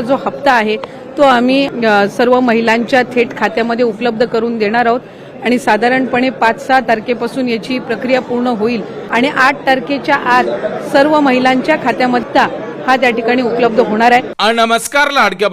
जो हप्ता आहे तो आम्ही सर्व महिलांच्या थेट खात्यामध्ये उपलब्ध करून देणार आहोत आणि साधारणपणे 5-6 तारखेपासून याची प्रक्रिया पूर्ण होईल आणि 8 तारखेच्या आत सर्व महिलांच्या खात्यामध्ये हा त्या ठिकाणी उपलब्ध होणार आहे। नमस्कार लाडक्या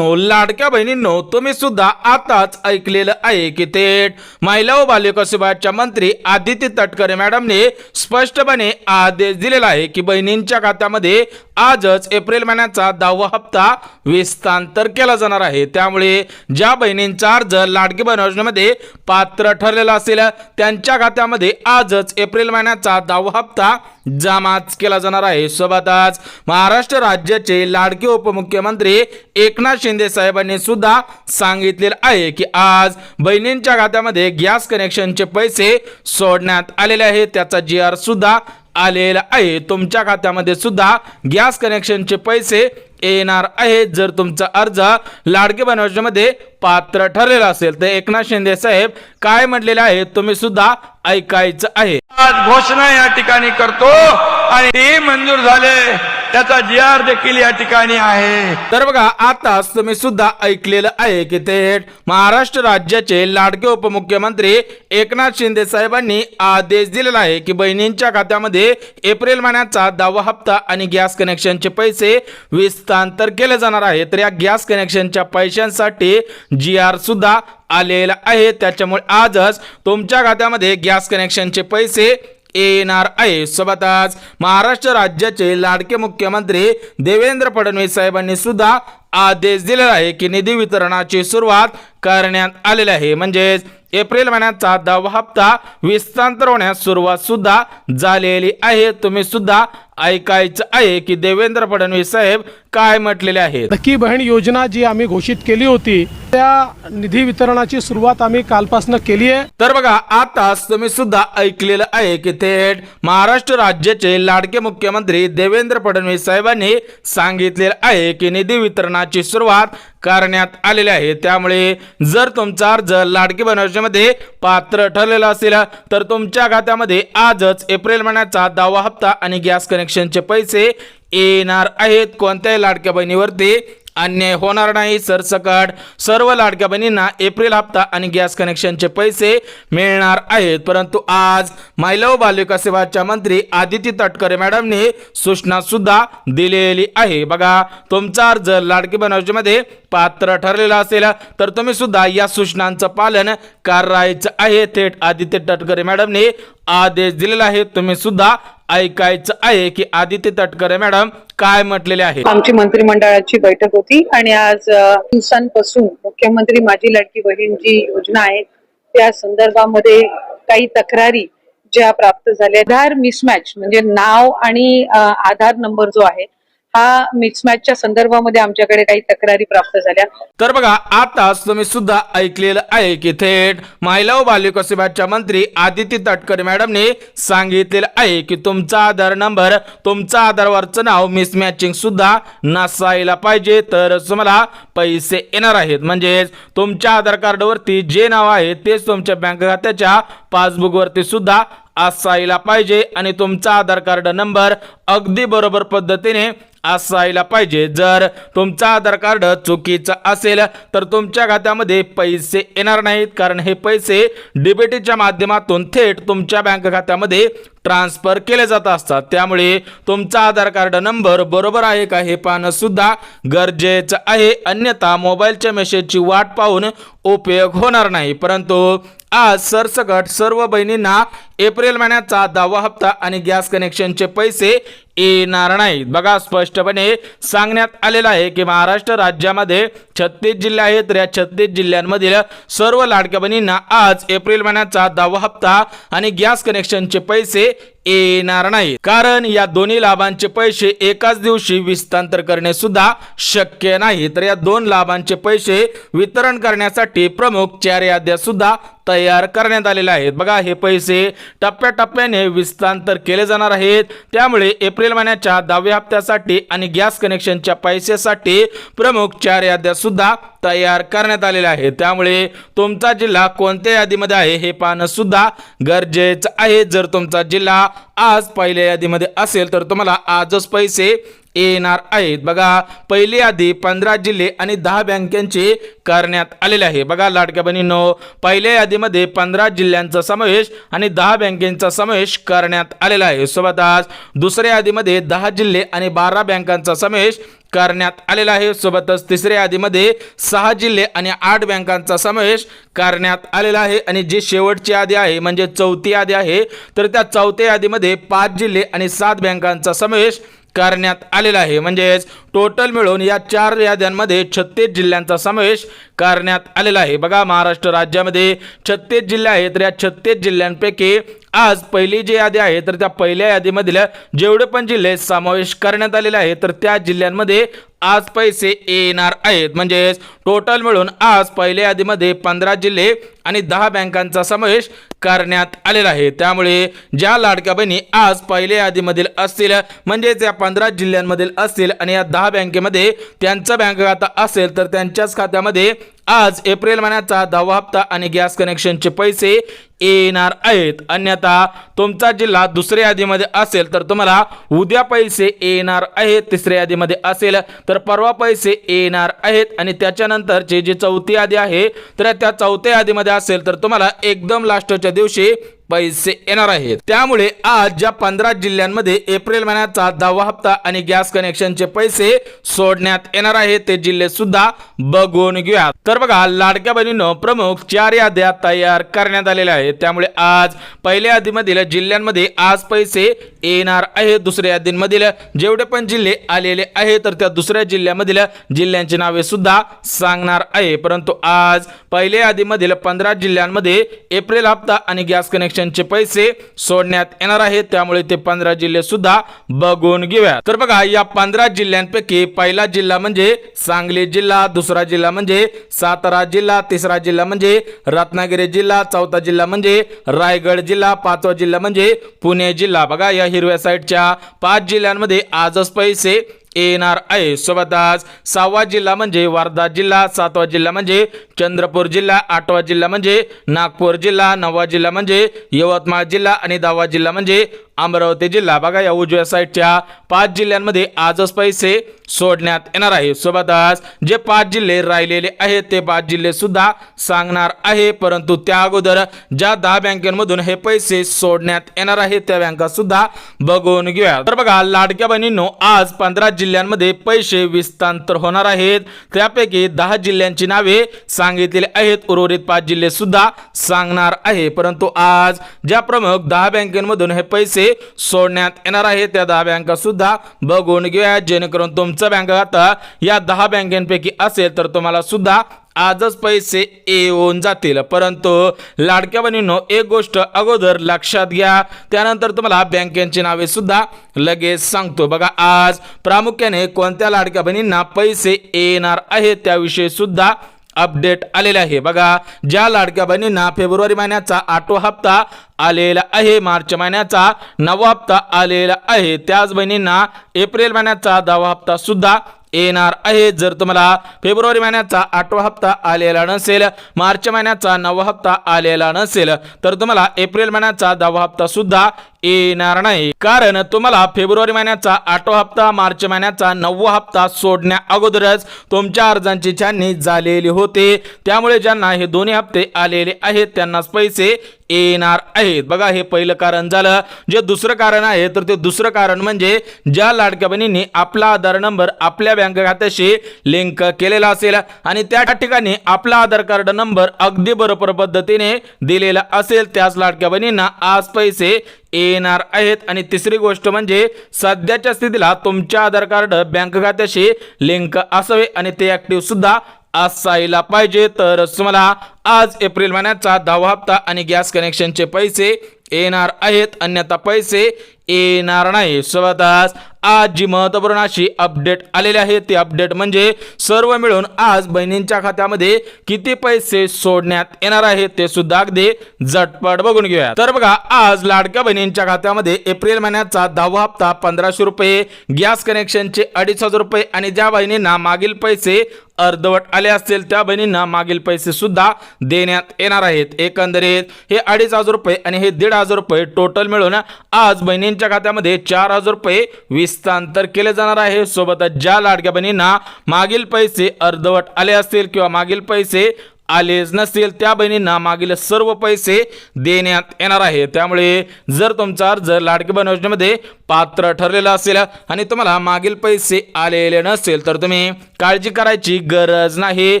बहिणींनो, तुम्ही सुद्धा आताच ऐकलेलं आहे की थेट महिला व बालविकास विभागाच्या मंत्री आदिती तटकरे मॅडमने स्पष्टपणे आदेश दिलेला आहे की बहिणींच्या खात्यामध्ये आजच एप्रिल महिन्याचा 10वा हप्ता विस्तांतर केला जाणार आहे। त्यामुळे ज्या बहिणींचा अर्ज लाडकी बहीण योजनेमध्ये पात्र ठरलेला असेल त्यांच्या खात्यामध्ये आजच एप्रिल महिन्याचा 10वा हप्ता जमाच केला जाणार आहे। सोबतच महाराष्ट्र राज्याचे लाडके उपमुख्यमंत्री एकनाथ शिंदे साहेबांनी सुद्धा सांगितलेले आहे की आज बहिणींच्या खात्यामध्ये गॅस कनेक्शनचे पैसे सोडण्यात आलेले आहेत, त्याचा GR सुद्धा आलेला आहे। तुमच्या खात्यामध्ये सुद्धा गॅस कनेक्शनचे पैसे येणार आहेत जर तुमचा अर्ज लाडकी बहीण योजनेमध्ये पात्र ठरलेला असेल तर एकनाथ शिंदे साहेब काय म्हटलेले आहे तुम्ही सुद्धा ऐकायचं आहे। आज घोषणा या ठिकाणी करतो आणि ते मंजूर झाले, त्याचा GR देखील या ठिकाणी आहे। तर बघा आताच तुम्ही सुद्धा ऐकलेलं आहे की थेट महाराष्ट्र राज्याचे लाडके उपमुख्यमंत्री एकनाथ शिंदे साहेबांनी आदेश दिलेला आहे की बहिणींच्या खात्यामध्ये एप्रिल महिन्याचा 10वा हप्ता आणि गॅस कनेक्शनचे पैसे विस्तांतर केले जाणार आहे। तर या गॅस कनेक्शनच्या पैशांसाठी GR सुद्धा आलेला आहे, त्याच्यामुळे आजच तुमच्या खात्यामध्ये गॅस कनेक्शनचे पैसे येणार आहे। सोबतच महाराष्ट्र राज्याचे लाडके मुख्यमंत्री देवेंद्र फडणवीस साहेबांनी सुद्धा आदेश दिलेला आहे की निधी वितरणाची सुरुवात करण्यात आलेली आहे, म्हणजेच एप्रिल महिन्याचा 10वा हप्ता विस्तांतर होण्यास सुरुवात सुद्धा झालेली आहे। तुम्ही सुद्धा ऐकायचं आहे की देवेंद्र फडणवीस साहेब काय म्हटलेले आहेत। लाडकी बहीण योजना जी आम्ही घोषित केली होती त्या निधी वितरणाची सुरुवात आम्ही कालपासून केली आहे। तर बघा आताच तुम्ही सुद्धा ऐकलेलं आहे की थेट महाराष्ट्र राज्याचे लाडके मुख्यमंत्री देवेंद्र फडणवीस साहेबांनी सांगितलेलं आहे की निधी वितरणाची सुरुवात करण्यात आलेली आहे। त्यामुळे जर तुमचा अर्ज लाडकी बहीण योजनेमध्ये पात्र ठरलेला असेल तर तुमच्या खात्यामध्ये आजच एप्रिल महिन्याचा 10वा हप्ता आणि गॅस कनेक्शनचे पैसे येणार आहेत। कोणत्याही लाडक्या बहिणीवरती अन्याय होणार नाही, सरसकट सर्व लाडक्या बहिणींना एप्रिल हप्ता आणि गॅस कनेक्शनचे पैसे मिळणार आहेत। परंतु आज महिला व बालविकास विभागाच्या मंत्री आदिती तटकरे मॅडमने सूचना सुद्धा दिलेली आहे। बघा तुमचा अर्ज लाडकी बहीण योजनेमध्ये पात्र ठरलेला असेल तर तुम्ही सुद्धा या सूचनांचं पालन करायचं आहे। थेट आदिती तटकरे मॅडमने आदेश दिलेला आहे, तुम्ही सुद्धा ऐकायचं आहे की आदिती तटकरे मॅडम काय म्हटलेले आहे। आमची मंत्रिमंडळाची बैठक होती आणि आज दिवसांपासून मुख्यमंत्री माझी लाडकी बहीण जी योजना आहे त्या संदर्भामध्ये काही तक्रारी ज्या प्राप्त झाल्या, आधार मिसमॅच म्हणजे नाव आणि आधार नंबर जो आहे हा मिसमॅचच्या संदर्भामध्ये आमच्याकडे काही तक्रारी प्राप्त झाल्या। तर बघा आताच तुम्ही सुद्धा ऐकलेलं आहे की थेट महिला व बालविकास विभागाच्या मंत्री आदिती तटकरे मॅडमने सांगितलेलं आहे की तुमचा आधार नंबर तुमचा आधारवरचं नाव मिसमॅचिंग सुद्धा नसायला पाहिजे तर तुम्हाला पैसे येणार आहेत। म्हणजेच तुमच्या आधार कार्डवरती जे नाव आहे तेच तुमच्या बँक खात्याच्या पासबुकवरती सुद्धा असायला पाहिजे आणि तुमचा आधार कार्ड नंबर अगदी बरोबर पद्धतीने असायला पाहिजे। जर तुमचा आधार कार्ड चुकीचा असेल तर तुमच्या खात्यामध्ये पैसे येणार नाहीत, कारण हे पैसे डीबीटीच्या माध्यमातून थेट तुमच्या बँक खात्यामध्ये ट्रान्सफर केले जात असतात। त्यामुळे तुमचा आधार कार्ड नंबर बरोबर आहे का हे पाहणं सुद्धा गरजेचं आहे, अन्यथा मोबाईलच्या मेसेजची वाट पाहून उपयोग होणार नाही। परंतु आज सरसकट सर्व बहिणींना एप्रिल महिन्याचा 10वा हप्ता आणि गॅस कनेक्शनचे पैसे येणार नाहीत। बघा स्पष्टपणे सांगण्यात आलेलं आहे की महाराष्ट्र राज्यामध्ये 36 जिल्हे आहेत, तर या 36 जिल्ह्यांमधील सर्व लाडक्या बहिणींना आज एप्रिल महिन्याचा 10वा हप्ता आणि गॅस कनेक्शनचे पैसे येणार नाही, कारण या दोन्ही लाभांचे पैसे एकाच दिवशी विस्तांतर करणे सुद्धा शक्य नाही। तर या 2 लाभांचे पैसे वितरण करण्यासाठी प्रमुख 4 याद्या सुद्धा तयार करण्यात आलेल्या आहेत। बघा हे पैसे टप्प्याटप्प्याने विस्तांतर केले जाणार आहेत, त्यामुळे एप्रिल महिन्याच्या 10व्या हप्त्यासाठी आणि गॅस कनेक्शनच्या पैशासाठी प्रमुख 4 याद्या सुद्धा तयार करण्यात आलेल्या आहेत। त्यामुळे तुमचा जिल्हा कोणत्या यादीमध्ये आहे हे पाहणं सुद्धा गरजेचं आहे। जर तुमचा जिल्हा आज पहिल्या यादीमध्ये असेल तर तुम्हाला आजच पैसे येणार आहेत। बघा पहिली यादी 15 जिल्हे आणि 10 बँकांची करण्यात आलेले आहे। बघा लाडक्या बहिणींनो, पहिल्या यादीमध्ये 15 जिल्ह्यांचा समावेश आणि 10 बँकांचा समावेश करण्यात आलेला आहे। सोबतच दुसऱ्या यादीमध्ये 10 जिल्हे आणि 12 बँकांचा समावेश करण्यात आलेला आहे। सोबतच तिसऱ्या यादीमध्ये 6 जिल्हे आणि 8 बँकांचा समावेश करण्यात आलेला आहे। आणि जी शेवटची यादी आहे म्हणजे चौथी यादी आहे तर त्या चौथ्या यादीमध्ये 5 जिल्हे आणि 7 बँकांचा समावेश करण्यात आलेला आहे। म्हणजेच टोटल मिळून या 4 याद्यांमध्ये 36 जिल्ह्यांचा समावेश करण्यात आलेला आहे। बघा महाराष्ट्र राज्यामध्ये 36 जिल्हे आहेत तर या 36 जिल्ह्यांपैकी आज पहिली जी यादी आहे तर त्या पहिल्या यादीमधील जेवढे पण जिल्हे समावेश करण्यात आलेले आहे तर त्या जिल्ह्यांमध्ये आज पैसे येणार आहेत। म्हणजेच टोटल मिळून आज पहिल्या यादीमध्ये 15 जिल्हे आणि 10 बँकांचा समावेश करण्यात आलेला आहे। त्यामुळे ज्या लाडक्या बहिणी आज पहिल्या यादीमधील असतील म्हणजेच या 15 जिल्ह्यांमधील असतील आणि या 10 बँकेमध्ये त्यांचा बँक खाता असेल तर त्यांच्याच खात्यामध्ये आज एप्रिल महिन्याचा 10वा हप्ता आणि गॅस कनेक्शनचे पैसे येणार आहेत। अन्यथा तुमचा जिल्हा दुसऱ्या यादीमध्ये असेल तर तुम्हाला उद्या पैसे येणार आहेत, तिसऱ्या यादीमध्ये असेल तर परवा पैसे येणार आहेत आणि त्याच्यानंतरची जी चौथी यादी आहे तर त्या चौथ्या यादीमध्ये असेल तर तुम्हाला एकदम लास्टच्या दिवशी पैसे येणार आहेत। त्यामुळे आज ज्या 15 जिल्ह्यांमध्ये एप्रिल महिन्याचा 10वा हप्ता आणि गॅस कनेक्शनचे पैसे सोडण्यात येणार आहेत ते जिल्हे सुद्धा बघून घेऊया। तर बघा लाडक्या बहिणींनो, प्रमुख 4 याद्या तयार करण्यात आलेल्या आहेत। त्यामुळे आज पहिल्या यादीमधील जिल्ह्यांमध्ये आज पैसे येणार आहेत। दुसऱ्या यादीमधील जेवढे पण जिल्हे आलेले आहेत तर त्या दुसऱ्या जिल्ह्यामधील जिल्ह्यांची नावे सुद्धा सांगणार आहे। परंतु आज पहिल्या यादीमधील 15 जिल्ह्यांमध्ये एप्रिल हप्ता आणि गॅस कनेक्शन चे पैसे सोडण्यात येणार आहेत। त्यामुळे ते 15 जिल्हे सुद्धा बघून घेऊया। तर बघा या 15 जिल्ह्यांपैकी पहिला जिल्हा म्हणजे सांगली जिल्हा, दुसरा जिल्हा म्हणजे सातारा जिल्हा, तिसरा जिल्हा म्हणजे रत्नागिरी जिल्हा, चौथा जिल्हा म्हणजे रायगड जिल्हा, पाचवा जिल्हा म्हणजे पुणे जिल्हा। बघा या हिरव्या साईडच्या 5 जिल्ह्यांमध्ये आजच पैसे येणार आहे। सोबतच 6वा जिल्हा म्हणजे वर्धा जिल्हा, 7वा जिल्हा म्हणजे चंद्रपूर जिल्हा, 8वा जिल्हा म्हणजे नागपूर जिल्हा, 9वा जिल्हा म्हणजे यवतमाळ जिल्हा आणि 10वा जिल्हा म्हणजे अमरावती जिल्हा। बघा या उजव्या साईडच्या 5 जिल्ह्यांमध्ये आजच पैसे सोडण्यात येणार आहे। सोबतच जे 5 जिल्हे राहिलेले आहेत ते 5 जिल्हे सुद्धा सांगणार आहे। परंतु त्या अगोदर ज्या 10 बँकांमधून हे पैसे सोडण्यात येणार आहेत त्या बँका सुद्धा बघून घेऊया। तर बघा लाडक्या बहिणींनो, आज 15 जिल्ह्यांमध्ये पैसे विस्तांतर होणार आहेत। त्यापैकी 10 जिल्ह्यांची नावे सांगितलेली आहेत, उर्वरित 5 जिल्हे सुद्धा सांगणार आहे। परंतु आज ज्या प्रमुख 10 बँकांमधून हे पैसे सोडण्यात येणार आहेत त्या 10 बँका सुद्धा बघून घेऊया, जेणेकरून तुमचं बँक खाता या 10 बँकांपैकी असेल तर तुम्हाला सुद्धा आजच पैसे येऊन जातील। परंतु लाडक्या बहिणींनो, एक गोष्ट अगोदर लक्षात घ्या, त्यानंतर तुम्हाला बँकेची नावे सुद्धा लगेच सांगतो। बघा आज प्रामुख्याने कोणत्या लाडक्या बहिणींना पैसे येणार आहेत त्याविषयी सुद्धा अपडेट आलेले आहे। बघा ज्या लाडक्या बहिणींना फेब्रुवारी महिन्याचा 8वा हप्ता आलेला आहे, मार्च महिन्याचा 9वा हप्ता आलेला आहे, त्याच बहिणींना एप्रिल महिन्याचा 10वा हप्ता सुद्धा येणार आहे। जर तुम्हाला फेब्रुवारी महिन्याचा 8वा हप्ता आलेला नसेल, मार्च महिन्याचा 9वा हप्ता आलेला नसेल तर तुम्हाला एप्रिल महिन्याचा 10वा हप्ता सुद्धा येणार नाही। कारण तुम्हाला फेब्रुवारी महिन्याचा 8वा हप्ता, मार्च महिन्याचा 9वा हप्ता सोडण्या अगोदरच तुमच्या अर्जांची छाननी झालेली होते। त्यामुळे ज्यांना हे दोन्ही हप्ते आलेले आहेत त्यांनाच पैसे येणार आहेत। बघा हे पहिलं कारण झालं। जे दुसरं कारण आहे तर ते दुसरं कारण म्हणजे ज्या लाडक्या बहिणींनी आपला आधार नंबर आपल्या बँक खात्याशी लिंक केलेला असेल आणि त्या ठिकाणी आपला आधार कार्ड नंबर अगदी बरोबर पद्धतीने दिलेला असेल त्याच लाडक्या बहिणींना आज पैसे येणार आहेत। आणि तिसरी गोष्ट म्हणजे सध्याच्या स्थितीला तुमच्या आधार कार्ड बँक खात्याशी लिंक असावे आणि ते ऍक्टिव्ह सुद्धा असायला पाहिजे, तर तुम्हाला आज एप्रिल महिन्याचा 10वा हप्ता आणि गॅस कनेक्शनचे पैसे येणार आहेत, अन्यथा पैसे येणार नाही। सोबतच आज जी महत्त्वपूर्ण अशी अपडेट आलेली आहे ती अपडेट म्हणजे सर्व मिळून आज बहिणींच्या खात्यामध्ये किती पैसे सोडण्यात येणार आहेत ते सुद्धा अगदी झटपट बघून घेऊया। तर बघा आज लाडक्या बहिणींच्या खात्यामध्ये एप्रिल महिन्याचा 10वा हप्ता 1500 रुपये, गॅस कनेक्शनचे 2500 रुपये आणि ज्या बहिणींना मागील पैसे अर्धवट आले असतील त्या बहिणींना मागील पैसे सुद्धा देण्यात येणार आहेत। एकंदरीत हे 2,500 रुपये आणि हे 1,500 रुपये टोटल मिळून आज बहिणींच्या खात्यामध्ये 4,000 रुपये हस्तांतर केले जाणार आहे। सोबतच ज्या लाडक्या बहिणींना मागील पैसे अर्धवट आले असतील किंवा मागील पैसे आलेच नसतील त्या बहिणींना मागील सर्व पैसे देण्यात येणार आहे। त्यामुळे जर तुमचा अर्ज लाडकी बहीण योजनेमध्ये पात्र ठरलेला असेल आणि तुम्हाला मागील पैसे आलेले नसेल तर तुम्ही काळजी करायची गरज नाही।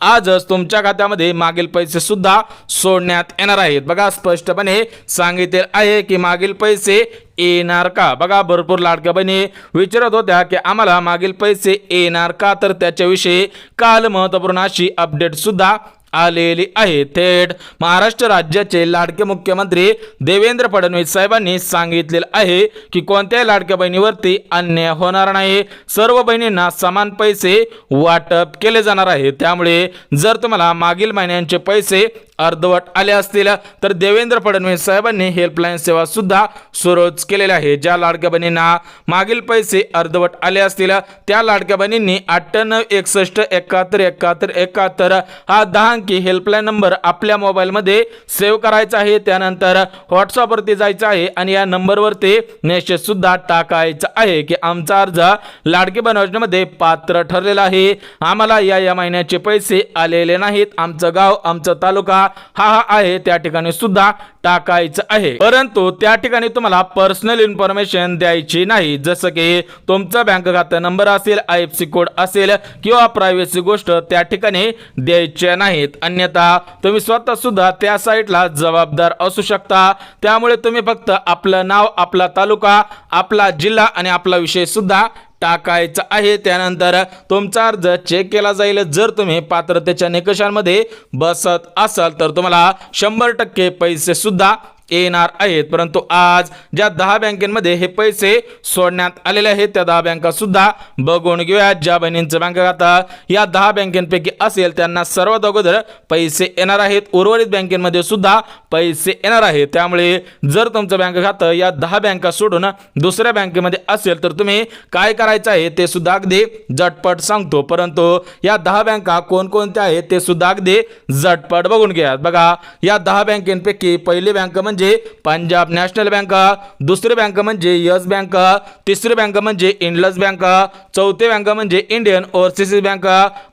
आजच तुमच्या खात्यामध्ये मागील पैसे सुद्धा सोडण्यात येणार आहेत। बघा स्पष्टपणे सांगितले आहे की मागील पैसे येणार का। बघा भरपूर लाडक्या बहिणी विचारत होत्या की आम्हाला मागील पैसे येणार का, तर त्याच्याविषयी काल महत्त्वपूर्ण अशी अपडेट सुद्धा आलेली आहे। थेट महाराष्ट्र राज्याचे लाडके मुख्यमंत्री देवेंद्र फडणवीस साहेबांनी सांगितलेले आहे की कोणत्याही लाडक्या बहिणीवरती अन्याय होणार नाही, सर्व बहिणींना समान पैसे वाटप केले जाणार आहे। त्यामुळे जर तुम्हाला मागील महिन्यांचे पैसे अर्धवट आले असतील तर देवेंद्र फडणवीस साहेबांनी हेल्पलाईन सेवा सुद्धा सुरू केलेली आहे। ज्या लाडक्या बहिणींना मागील पैसे अर्धवट आले असतील त्या लाडक्या बहिणींनी 9861717171 हा 10 अंकी हेल्पलाईन नंबर आपल्या मोबाईलमध्ये सेव्ह करायचा आहे। त्यानंतर व्हॉट्सअपवरती जायचं आहे आणि या नंबरवरती मेसेज सुद्धा टाकायचा आहे की आमचा अर्ज लाडकी बहीण योजनेमध्ये पात्र ठरलेला आहे, आम्हाला या महिन्याचे पैसे आलेले नाहीत, आमचं गाव आमचा तालुका हा आहे त्या ठिकाणी सुद्धा टाकायचं आहे। परंतु त्या ठिकाणी तुम्हाला पर्सनल इन्फॉर्मेशन द्यायची नाही, जसं की तुमचा बँक खाता नंबर असेल, IFSC कोड असेल किंवा प्रायव्हसी गोष्ट त्या ठिकाणी द्यायच्या नाहीत, अन्यथा तुम्ही स्वतः सुद्धा त्या साईटला जबाबदार असू शकता। त्यामुळे तुम्ही फक्त आपलं नाव, आपला तालुका, आपला जिल्हा आणि आपला विषय सुद्धा टाकायचा आहे। त्यानंतर तुमचा अर्ज चेक केला जाईल। जर तुम्ही पात्रतेच्या निकषांमध्ये बसत असाल तर तुम्हाला 100% पैसे सुद्धा येणार आहेत। परंतु आज ज्या 10 बँकेमध्ये हे पैसे सोडण्यात आलेले आहेत त्या 10 बँका सुद्धा बघून घेऊया। ज्या बहिणींचं बँक खाता या 10 बँकेपैकी असेल त्यांना सर्वात अगोदर पैसे येणार आहेत, उर्वरित बँकेमध्ये सुद्धा पैसे येणार आहेत। त्यामुळे जर तुमचं बँक खातं या 10 बँका सोडून दुसऱ्या बँकेमध्ये असेल तर तुम्ही काय करायचं आहे ते सुद्धा अगदी झटपट सांगतो। परंतु या 10 बँका कोणकोणत्या आहेत ते सुद्धा अगदी झटपट बघून घ्या। बघा या 10 बँकेपैकी पहिली बँक म्हणजे पंजाब नॅशनल बँक, दुसरी बँक म्हणजे यस बँक, तिसरी बँक म्हणजे इंडस बँक, चौथी बँक म्हणजे इंडियन ओव्हरसीज बँक,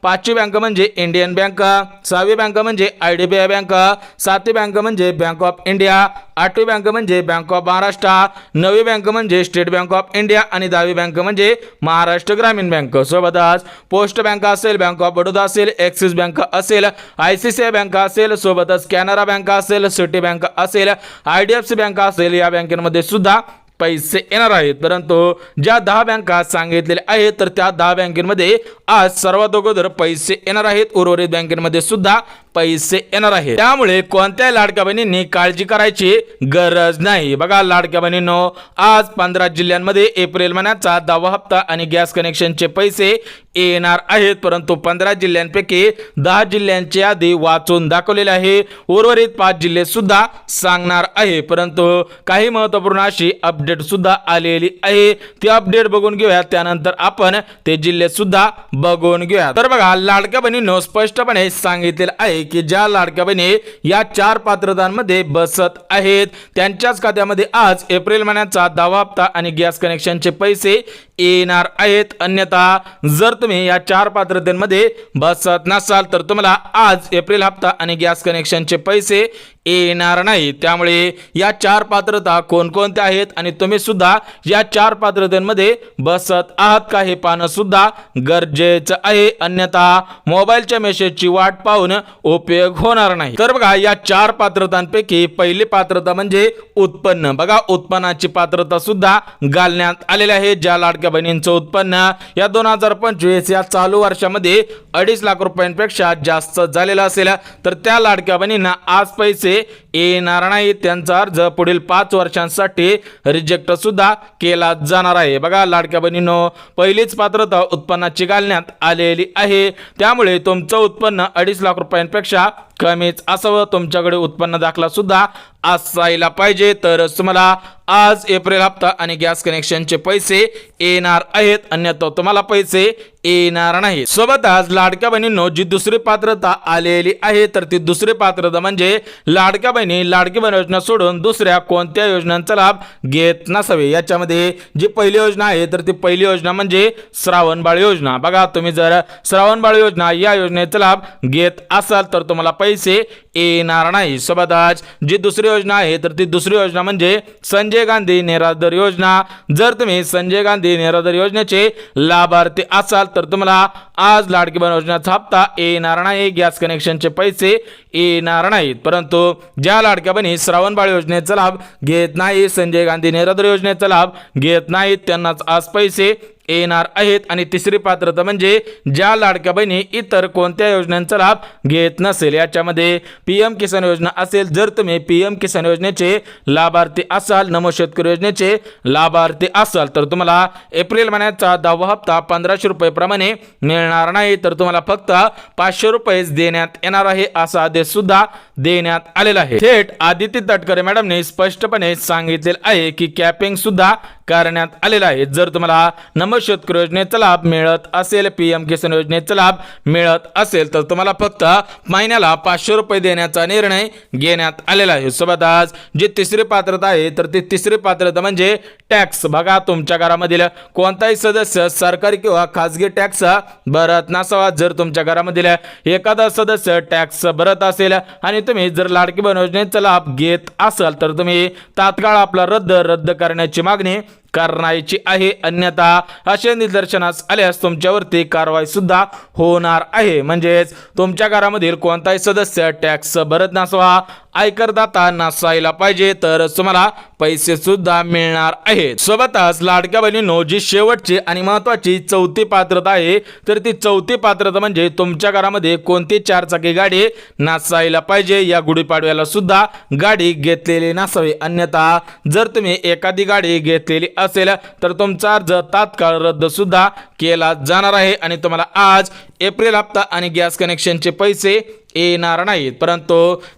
पाचवी बँक म्हणजे इंडियन बँक, सहावी बँक म्हणजे IDBI बँक, सातवी बँक म्हणजे बँक ऑफ इंडिया, आठवी बँक म्हणजे बँक ऑफ महाराष्ट्र, नववी बँक म्हणजे स्टेट बँक ऑफ इंडिया आणि 10वी बँक म्हणजे महाराष्ट्र ग्रामीण बँक। सोबतच पोस्ट बँक असेल, बँक ऑफ बडोदा असेल, ॲक्सिस बँक असेल, ICICI बँक असेल, सोबतच कॅनरा बँक असेल, सिटी बँक असेल, IDFC बँक असेल, या बँकेमध्ये सुद्धा पैसे येणार आहेत। परंतु ज्या 10 बँका सांगितलेल्या आहेत तर त्या 10 बँकेमध्ये आज सर्वात अगोदर पैसे येणार आहेत, उर्वरित बँकेमध्ये सुद्धा पैसे येणार आहेत। त्यामुळे कोणत्याही लाडक्या बहिणींनी काळजी करायची गरज नाही। बघा लाडक्या बहिणींनो, आज 15 जिल्ह्यांमध्ये एप्रिल महिन्याचा 10वा हप्ता आणि गॅस कनेक्शनचे पैसे येणार आहेत। परंतु 15 जिल्ह्यांपैकी 10 जिल्ह्यांची यादी वाचून दाखवलेली आहे, उर्वरित 5 जिल्हे सुद्धा सांगणार आहे। परंतु काही महत्त्वपूर्ण अशी अपडेट सुद्धा आलेली आहे, ती अपडेट बघून घेऊया, त्यानंतर आपण ते जिल्हे सुद्धा बघून घेऊया। तर बघा लाडक्या बहिणींनो, स्पष्टपणे सांगितलेलं आहे की ज्या लाडक्या बहिणी या 4 पात्रतांमध्ये बसत आहेत त्यांच्याच खात्यामध्ये आज एप्रिल महिन्याचा 10वा हप्ता आणि गॅस कनेक्शनचे पैसे येणार आहेत। अन्यथा जर तुम्ही या 4 पात्रतेमध्ये बसत नसाल तर तुम्हाला आज एप्रिल हप्ता आणि गॅस कनेक्शनचे पैसे येणार नाही। त्यामुळे या 4 पात्रता कोणकोणत्या आहेत आणि तुम्ही सुद्धा या 4 पात्रतेमध्ये बसत आहात का हे पाहणं सुद्धा गरजेचं आहे, अन्यथा मोबाईलच्या मेसेजची वाट पाहून उपयोग होणार नाही। तर बघा या 4 पात्रतांपैकी पहिली पात्रता म्हणजे उत्पन्न। बघा उत्पन्नाची पात्रता सुद्धा घालण्यात आलेली आहे। ज्या लाडक्या बहिणींचं उत्पन्न या 2025 या चालू वर्षामध्ये 2.5 लाख रुपयांपेक्षा जास्त झालेलं असेल तर त्या लाडक्या बहिणींना आज पैसे येणार नाही. त्यांचा अर्ज पुढील 5 वर्षांसाठी रिजेक्ट सुद्धा केला जाणार आहे. बघा लाडक्या बहिणींनो, पहिलीच पात्रता उत्पन्नाची घालण्यात आलेली आहे. त्यामुळे तुमचं उत्पन्न 2.5 लाख रुपयांपेक्षा कमीच असावं. तुमच्याकडे उत्पन्न दाखला सुद्धा असायला पाहिजे, तरच तुम्हाला आज एप्रिल हप्ता आणि गॅस कनेक्शनचे पैसे येणार आहेत, अन्यथा तुम्हाला पैसे येणार नाही. सोबत आज लाडक्या बहिणींनो, जी दुसरी पात्रता आलेली आहे तर ती दुसरी पात्रता म्हणजे लाडक्या बहिणी लाडकी बहीण योजना सोडून दुसऱ्या कोणत्या योजनांचा लाभ घेत नसावे. याच्यामध्ये जी पहिली योजना आहे तर ती पहिली योजना म्हणजे श्रावणबाळ योजना. बघा, तुम्ही जर श्रावणबाळ योजना या योजनेचा लाभ घेत असाल तर तुम्हाला पैसे येणार नाही. सोबत आज जी दुसरी योजना आहे तर ती दुसरी योजना म्हणजे संजय गांधी निराधार योजना. जर तुम्ही संजय गांधी निराधार योजनेचे लाभार्थी असाल तर तुम्हाला आज लाडकी बहीण योजनेचा हप्ता येणार नाही, गॅस कनेक्शनचे पैसे येणार नाहीत. परंतु ज्या लाडक्या बहिणी श्रावणबाळ योजनेचा लाभ घेत नाही, संजय गांधी निराधार योजनेचा लाभ घेत नाहीत, त्यांनाच आज पैसे येणार आहेत. आणि तिसरी पात्रता म्हणजे ज्या लाडक्या बहिणी इतर कोणत्या योजनांचा लाभ घेत नसेल. याच्यामध्ये PM किसान योजना असेल. जर तुम्ही PM किसान योजनेचे लाभार्थी असाल, नमो शेतकरी योजनेचे लाभार्थी असाल तर तुम्हाला एप्रिल महिन्याचा 10वा हप्ता 1500 रुपये प्रमाणे मिळणार नाही, तर तुम्हाला फक्त 500 रुपये देण्यात येणार आहे, असा आदेश सुद्धा देण्यात आलेला आहे. थेट आदिती तटकरे मॅडमने स्पष्टपणे सांगितलेले आहे की कॅपिंग सुद्धा करण्यात आलेला आहे. जर तुम्हाला नमो शेतकरी योजनेचा लाभ मिळत असेल, PM किसान योजनेचा लाभ मिळत असेल तर तुम्हाला फक्त महिन्याला 500 रुपये देण्याचा निर्णय घेण्यात आलेला आहे. सोबत आज जी तिसरी पात्रता आहे तर ती तिसरी पात्रता म्हणजे टॅक्स. बघा, तुमच्या घरामधील कोणताही सदस्य सरकारी किंवा खासगी टॅक्स भरत नसावा. जर तुमच्या घरामधील एखादा सदस्य टॅक्स भरत असेल आणि तुम्ही जर लाडकी बहीण योजनेचा लाभ घेत असाल तर तुम्ही तात्काळ आपला रद्द करण्याची मागणी करायची आहे, अन्यथा असे निदर्शनास आल्यास तुमच्यावरती कारवाई सुद्धा होणार आहे. म्हणजेच तुमच्या घरामधील कोणताही सदस्य टॅक्स भरत नसावा, आयकरदाता नसायला पाहिजे, तर तुम्हाला पैसे सुद्धा मिळणार आहेत. सोबतच लाडक्या बहिणींनो, जी शेवटची आणि महत्वाची चौथी पात्रता आहे तर ती चौथी पात्रता म्हणजे तुमच्या घरामध्ये कोणती 4 चाकी गाडी नसायला पाहिजे. या गुढीपाडव्याला सुद्धा गाडी घेतलेली नसावी, अन्यथा जर तुम्ही एखादी गाडी घेतलेली असेल तर तुमचा अर्ज तात्काळ रद्द सुद्धा केला जाणार आहे आणि तुम्हाला आज एप्रिल हप्ता आणि गॅस कनेक्शनचे पैसे येणार नाहीत. परंतु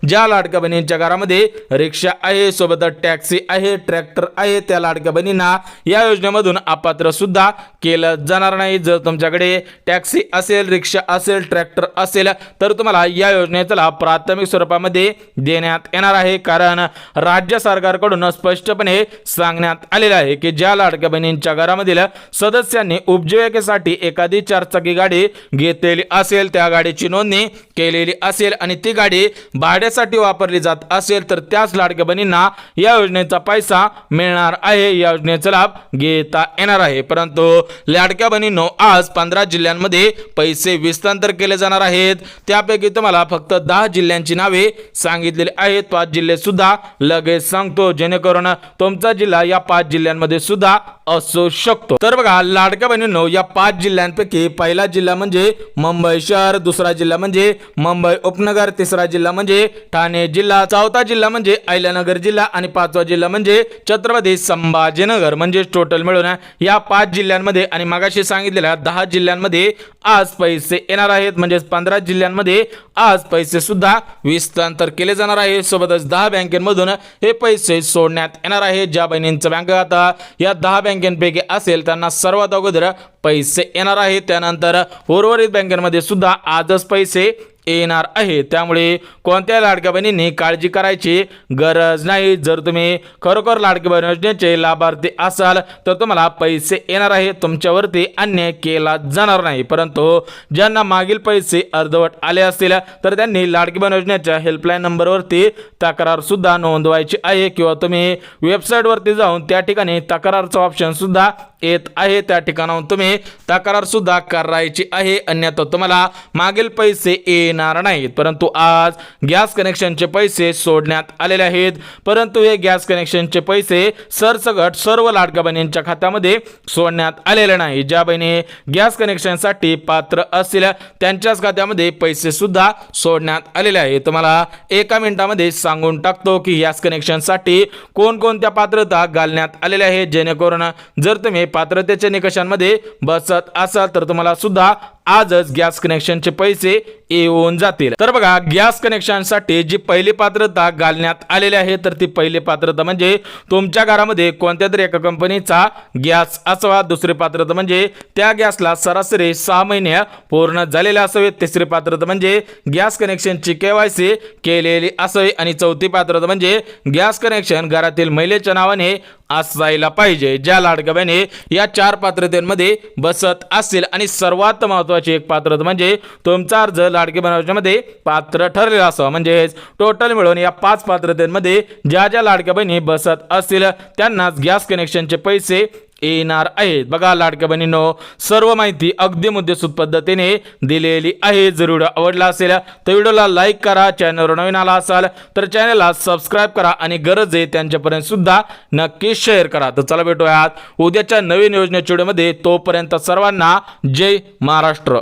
ज्या लाडक्या बहिणींच्या घरामध्ये रिक्षा आहे, सोबतच टॅक्सी आहे, ट्रॅक्टर आहे, त्या लाडक्या बहिणींना या योजनेमधून अपात्र सुद्धा केलं जाणार नाही. जर तुमच्याकडे टॅक्सी असेल, रिक्षा असेल, ट्रॅक्टर असेल तर तुम्हाला या योजनेचा लाभ प्राथमिक स्वरूपामध्ये देण्यात येणार आहे. कारण राज्य सरकारकडून स्पष्टपणे सांगण्यात आलेलं आहे की ज्या लाडक्या बहिणींच्या घरामधील सदस्यांनी उपजीविकेसाठी एखादी 4 चाकी गाडी घेतलेली असेल, त्या गाडीची नोंदणी केलेली असेल आणि ती गाडी भाड्यासाठी वापरली जात असेल तर त्याच लाडक्या बहिणींना या योजनेचा पैसा मिळणार आहे, या योजनेचा लाभ घेता येणार आहे. परंतु लाडक्या बहिणींनो, आज 15 जिल्ह्यांमध्ये पैसे विस्तांतर केले जाणार आहेत. त्यापैकी तुम्हाला फक्त 10 जिल्ह्यांची नावे सांगितलेली आहेत. 5 जिल्हे सुद्धा लगेच सांगतो, जेणेकरून तुमचा जिल्हा या 5 जिल्ह्यांमध्ये सुद्धा असू शकतो. तर बघा लाडक्या बहिणींनो, या 5 जिल्ह्यांपैकी पहिला जिल्हा म्हणजे मुंबई शहर, दुसरा जिल्हा म्हणजे मुंबई उपनगर, तिसरा जिल्हा म्हणजे ठाणे जिल्हा, चौथा जिल्हा म्हणजे अहिल्यानगर जिल्हा आणि 5वा जिल्हा म्हणजे छत्रपती संभाजीनगर. म्हणजे टोटल मिळून या 5 जिल्ह्यांमध्ये आणि मगाशी सांगितलेल्या 10 जिल्ह्यांमध्ये आज पैसे येणार आहेत. म्हणजे 15 जिल्ह्यांमध्ये आज पैसे सुद्धा विस्तांतर केले जाणार आहे. सोबतच 10 बँकेमधून हे पैसे सोडण्यात येणार आहे. ज्या बहिणींचं बँक खाता या 10 बँकेपैकी असेल त्यांना सर्वात अगोदर पैसे येणार आहेत. त्यानंतर उर्वरित बँकांमध्ये सुद्धा आजच पैसे येणार आहे. त्यामुळे कोणत्या लाडक्या बहिणींनी काळजी करायची गरज नाही. जर तुम्ही खरोखर लाडकी बहीण योजनेचे लाभार्थी असाल तर तुम्हाला पैसे येणार आहेत, तुमच्यावरती अन्याय केला जाणार नाही. परंतु ज्यांना मागील पैसे अर्धवट आले असतील तर त्यांनी लाडकी बहीण योजनेच्या हेल्पलाईन नंबरवरती तक्रार सुद्धा नोंदवायची आहे किंवा तुम्ही वेबसाईटवरती जाऊन त्या ठिकाणी तक्रारचा ऑप्शन सुद्धा येत आहे, त्या ठिकाणाहून तुम्ही तक्रार सुद्धा करायची आहे, अन्यथा तुम्हाला मागील पैसे येणार नाहीत, परंतु आज गॅस कनेक्शनचे पैसे सोडण्यात आलेले आहेत. परंतु हे गॅस कनेक्शनचे पैसे सरसकट सर्व लाडक्या बहिणींच्या खात्यामध्ये सोडण्यात आलेले नाही. ज्या बहिणी गॅस कनेक्शनसाठी पात्र असतील त्यांच्याच खात्यामध्ये पैसे सुद्धा सोडण्यात आलेले आहेत. तुम्हाला एका मिनिटामध्ये सांगून टाकतो की गॅस कनेक्शनसाठी कोणकोणत्या पात्रता घालण्यात आलेल्या आहेत, जेणेकरून जर तुम्ही पात्रतेच्या निकषांमध्ये बसत असाल तर तुम्हाला सुद्धा आजच गॅस कनेक्शनचे पैसे येऊन जातील. तर बघा, गॅस कनेक्शनसाठी जी पहिली पात्रता घालण्यात आलेली आहे तर ती पहिली पात्रता म्हणजे तुमच्या घरामध्ये कोणत्या तरी एका कंपनीचा गॅस असावा. दुसरी पात्रता म्हणजे त्या गॅसला सरासरी 6 महिने पूर्ण झालेले असावे. तिसरी पात्रता म्हणजे गॅस कनेक्शनची KYC केलेली असावी. आणि चौथी पात्रता म्हणजे गॅस कनेक्शन घरातील महिलेच्या नावाने असायला पाहिजे. ज्या लाडक्या बहिणी या 4 पात्रतेमध्ये बसत असतील आणि सर्वात महत्त्वाची एक पात्रता म्हणजे तुमचा अर्ज लाडकी बहिणीमध्ये पात्र ठरलेला असावा. म्हणजे टोटल मिळून या 5 पात्रतेमध्ये ज्या ज्या लाडक्या बहिणी बसत असतील त्यांनाच गॅस कनेक्शनचे पैसे येणार आहेत. बघा लाडक्या बहिणींनो, सर्व माहिती अगदी मुद्देसूद पद्धतीने दिलेली आहे. जर व्हिडिओ आवडला असेल तर व्हिडिओला लाईक करा. चॅनलवर नवीन आला असाल तर चॅनलला सबस्क्राईब करा आणि गरज आहे त्यांच्यापर्यंत सुद्धा नक्की शेअर करा. तर चला भेटूयात उद्याच्या नवीन योजनेच्या व्हिडिओमध्ये. तोपर्यंत सर्वांना जय महाराष्ट्र.